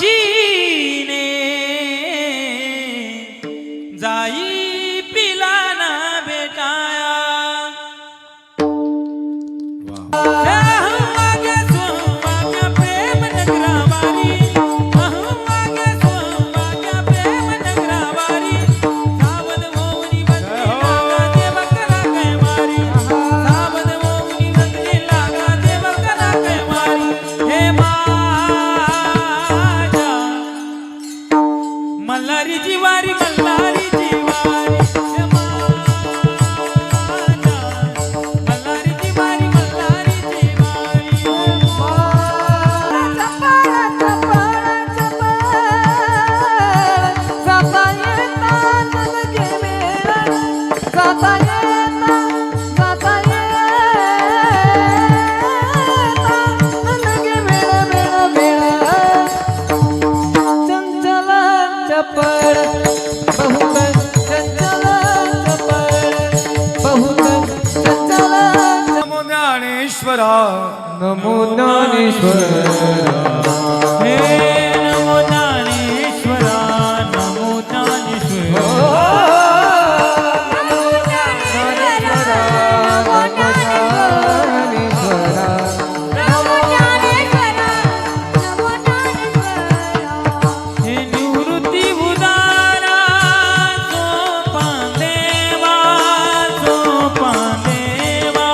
पक्षीने जाई पिला ना बेटाया मल्हारी जिवारी मल्हारी जिवारी मल्हारी जिवारी मल्हारी जिवारी नमो ज्ञानेश्वरा हे नमो ज्ञानेश्वरा नमो ज्ञानेश्वरा हे निवृत्ती उदारा सोपादेवा सोपादेवा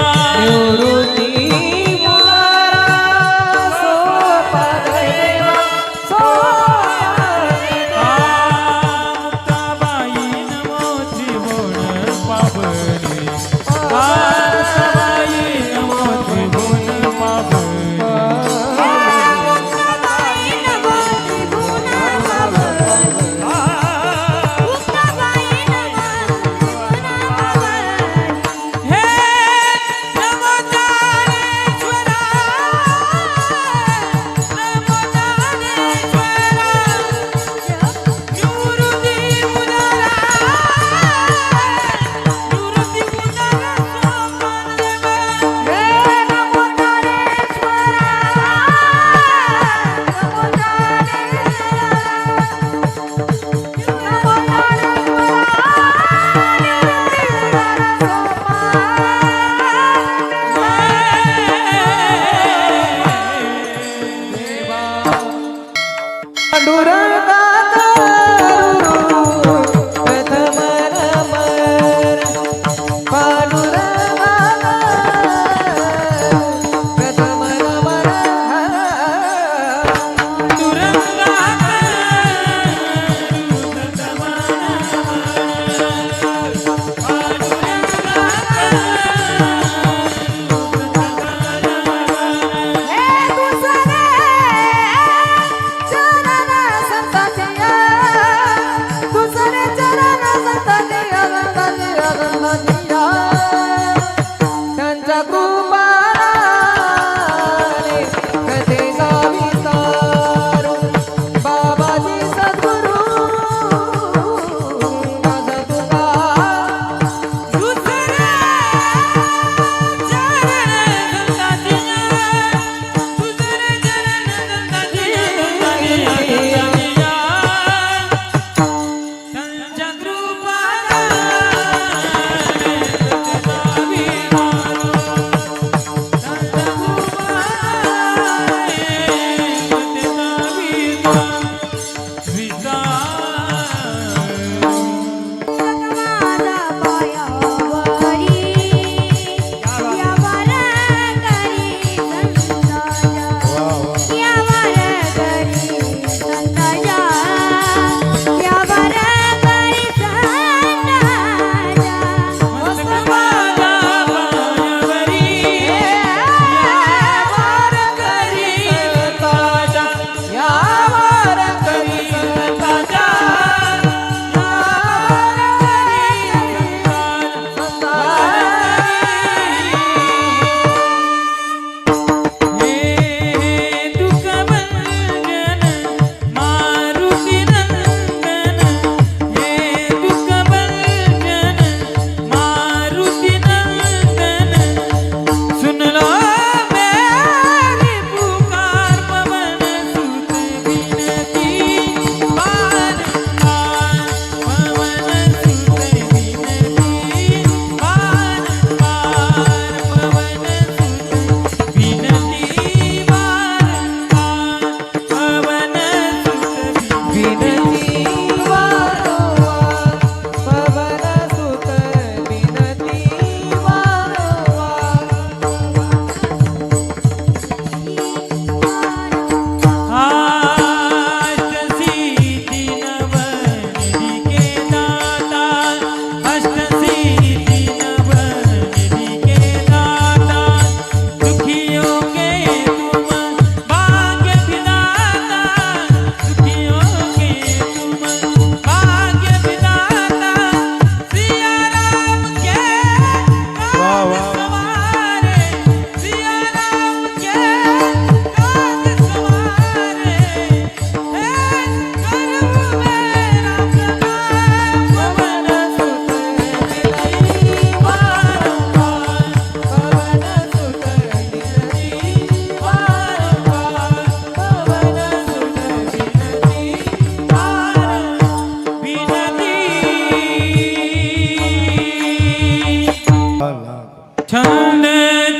छंद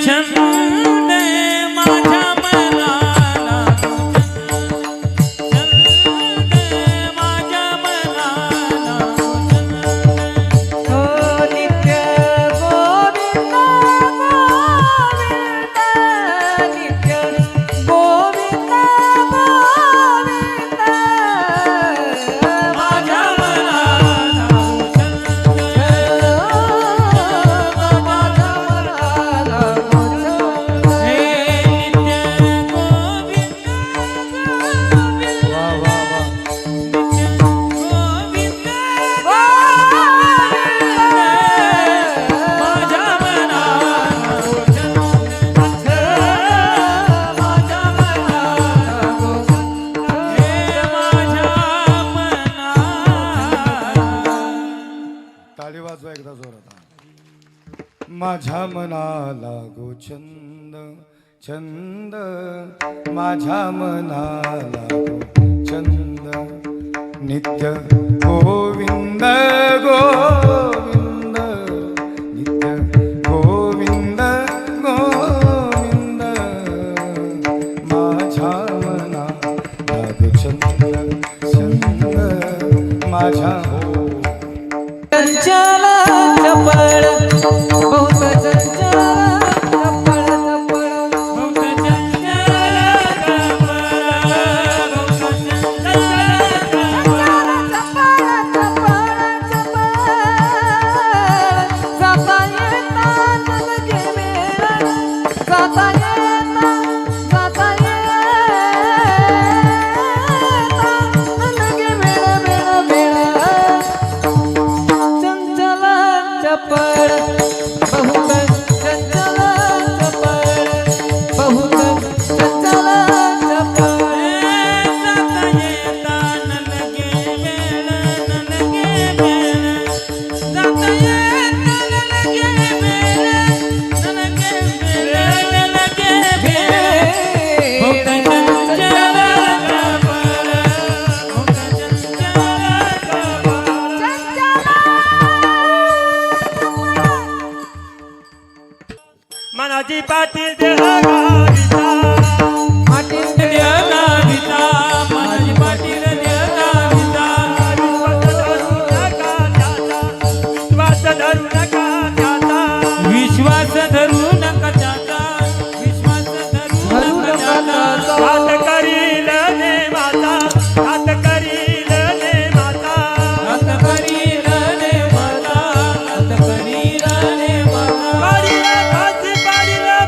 छंद माझ्या मनाला छंद माझ्या मनाला हो नित्य गोविंद गोविंद नित्य गोविंद गोविंद माझ्या मनाला हे नित्य गोविंद गोविंद वा वा वा गोविंद माझ्या ताली वाजवा एकदा जोरात माझ्या मनाला गो छंद छंद माझ्या मनाला गो छंद नित्य गोविंद गोविंद नित्य गोविंद गोविंद माझ्या मनाला गो छंद छंद माझ्या चंचल चपळ बहुत चंचल चपळ चपळ चपळ बहुत चंचल चपळ बहुत चंचल चपळ मनाची पाटील देहगाविता माटी देहगाविता माझी पाटील देहगाविता विश्वास धरू नका त्याचा विश्वास धरू नका त्याचा विश्वास धरू नका त्याचा हात करील ने माता हात करील ने माता हात करील रे माता हात करील रे माता पाडील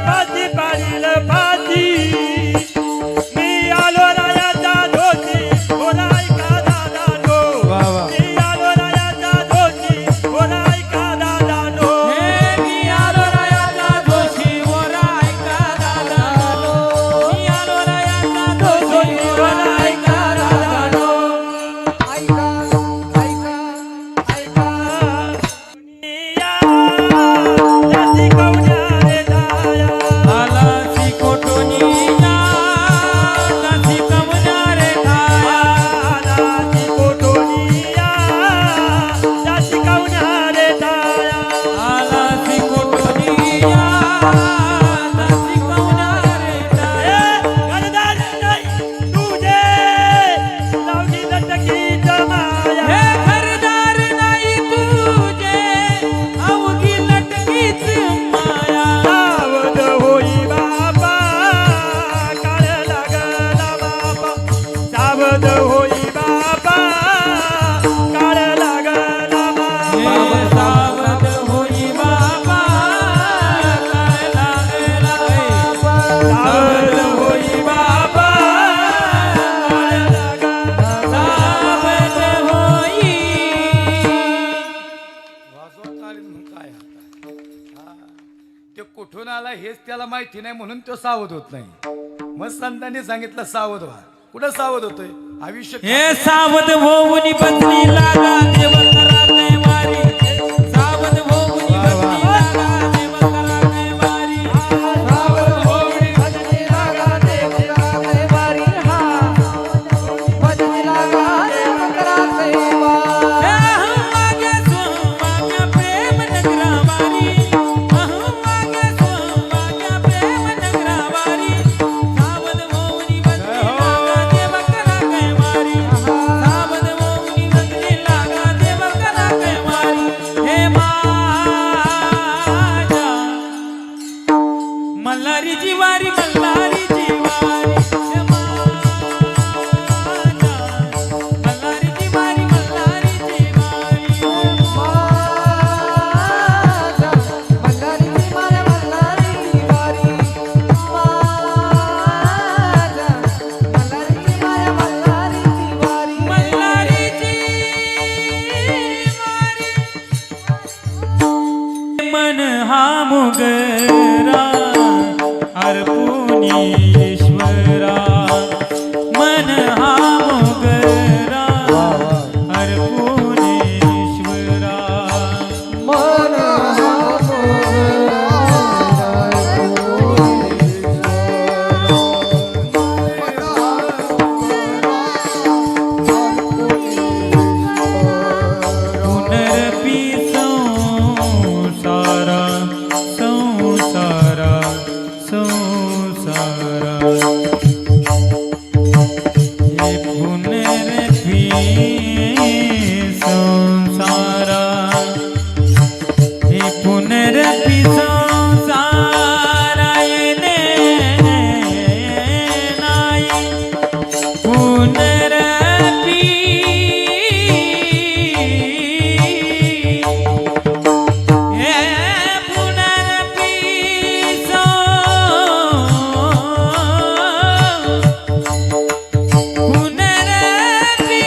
फाशी पाडील फाशी मी आलो रायाचा दोषी बोलाय का दादा नो वा वा मी आलो रायाचा दोषी बोलाय का दादा नो हे मी आलो रायाचा दोषी ओरा ऐका दादा मी आलो रायाचा दोषी ओरा ऐका दादा ऐका ऐका ऐका जाती कवड्या रे दाया आला कोटोनीया नाची कमना रे धाया जाती कोटोनिया जाती कवड्या रे दाया आला कोटोनीया नाची कमना रे धाया गरदार नाही तुझे लावली लटकी जमाया हे घरदार नाही तुझे अवघी लटकीच माया सावध होई बाबा काळ लागला बाबा सावध होई बाबा काळ लागला हे बाबा सावध होई बाबा काय लागला सावध होई बाबा काळ लागला सावध होई वाजवा तालीत म्हणून काय आता हा. ते कुठून आला हेच त्याला माहिती नाही म्हणून तो सावध होत नाही मग संतांनी सांगितलं सावध व्हा कुठं सावध होतोय आयुष्य हे सावध होऊन बसली लागा देव करा कैवारी सावध होऊन बसली लागा देव करा कैवारी सावध होऊन भजनी लागा देव करा कैवारी हा भजनी लागा देव करा कैवारी हे हम मागे प्रेम नगरा वारी हम मागे मन हा मुगरा अर्पुनी ईश्वरा मन हा मुगरा अर्पुनी ईश्वरा मन पुनरपि संसारा संसारा संसारा हे पुनरपि संसारा हे पुनरपि संसारा येणे नाही पुनरपि हे पुनरपि पुनरपि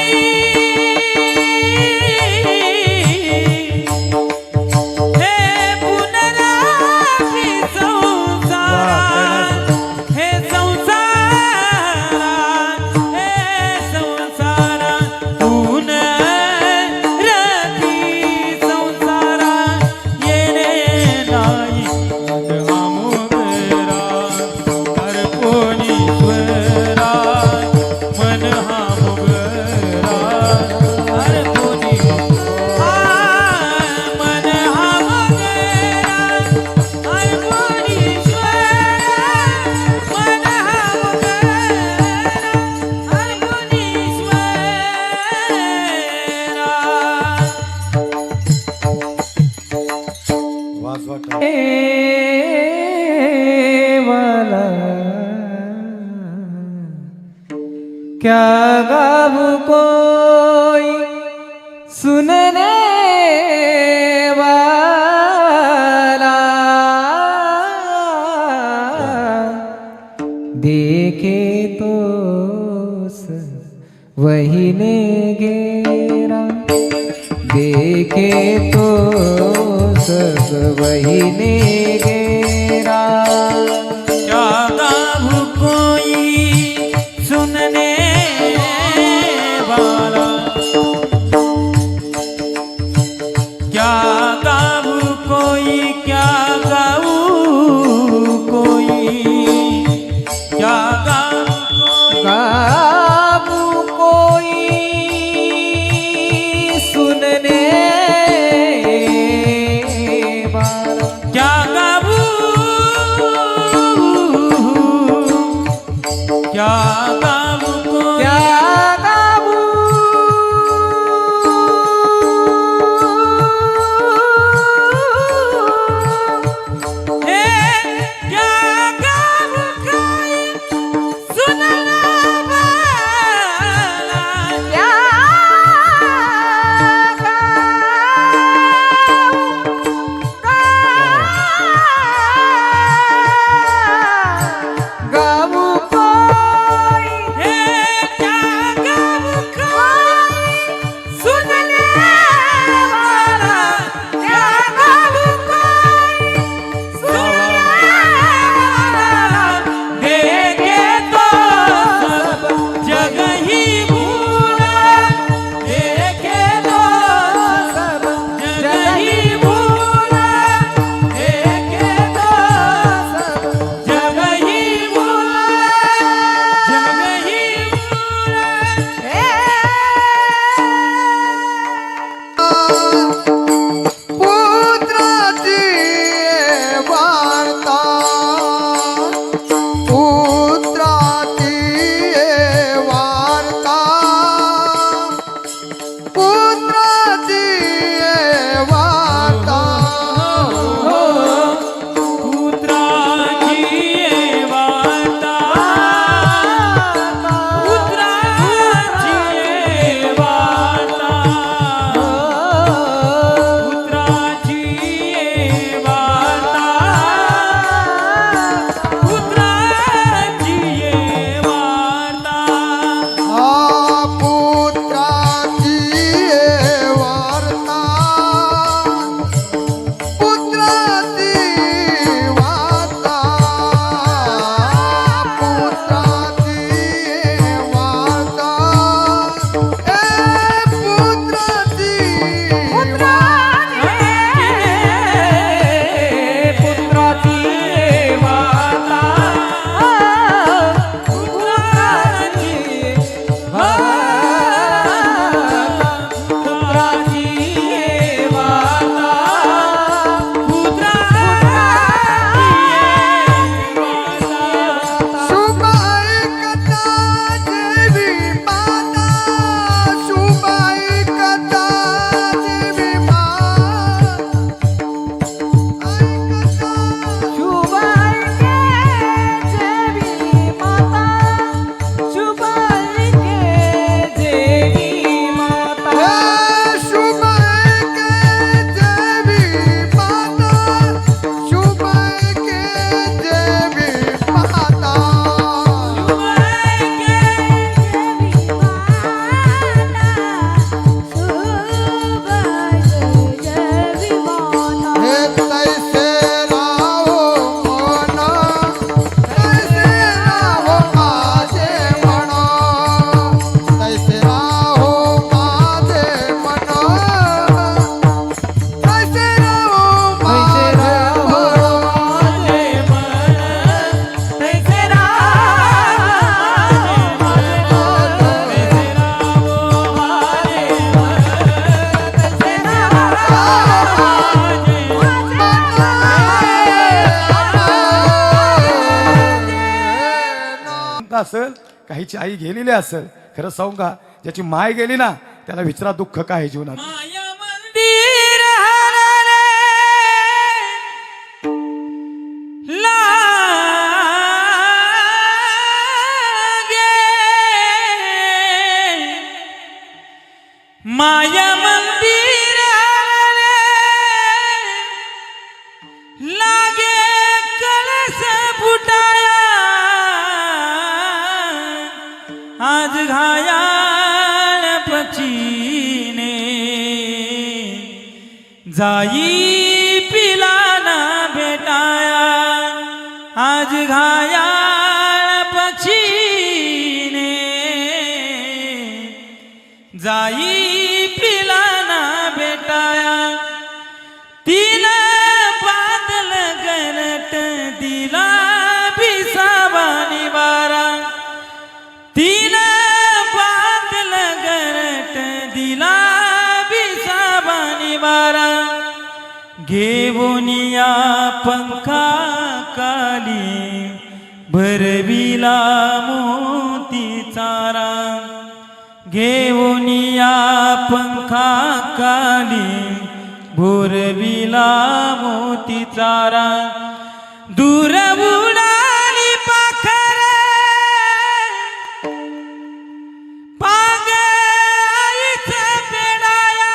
हे पुनरपि संसारा हे संसारा हे संसारा पुनरपि संसारा येणे नाही मन हा मुगरा अर्पुनीश्वरा मन हा मुगरा अर्पुनी मन हा मुगरा अर्पुनीश्वरा मन हा मुगरा अर्पुनीश्वरा वाजवा वाला क्या गाऊं कोई सुनने वाला देखे तो वही ने घेरा देखे तो वही ने घेरा क्या गाऊं कोई सुनने वाला क्या गाऊं कोई क्या गाऊं कोई क्या गाऊं कोई गाऊं कोई सुनने वाला क्या गाऊं क्या गाऊं कोई क्या गाऊं हे क्या गाऊं कोई सुनने वाला क्या गाऊं कोई तैसे राहो मन तैसे राहो माझे मन तैसे राहो माझे मन तैसे राहो माझे असेल काहीची आई गेलेली असेल. खरं सांगू का, ज्याची माय गेली ना त्याला विचारा दुःख काय आहे जीवनात. माया मंदिर हरले लागे माया मंदिर हरले लागे कलश फुटाया आज घायाळ पक्षीने जाई पिलाना भेटाया आज घायाळ पक्षीने जाई पिलाना भेटाया तीन बादल गरट दिला भिसावानी बारा तीन बादल गरट दिला भिसावानी बारा घेऊनिया पंखा काली भरविला मोती चारा घेऊनिया पंखा काली भरविला मोती चारा दूर उडाली पाखर पांग आईचा पेडाया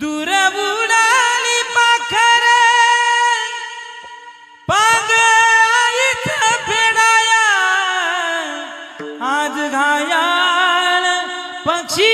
दूर उडाली पाखर पांग आईचा पेडाया आज घायाळ पक्षी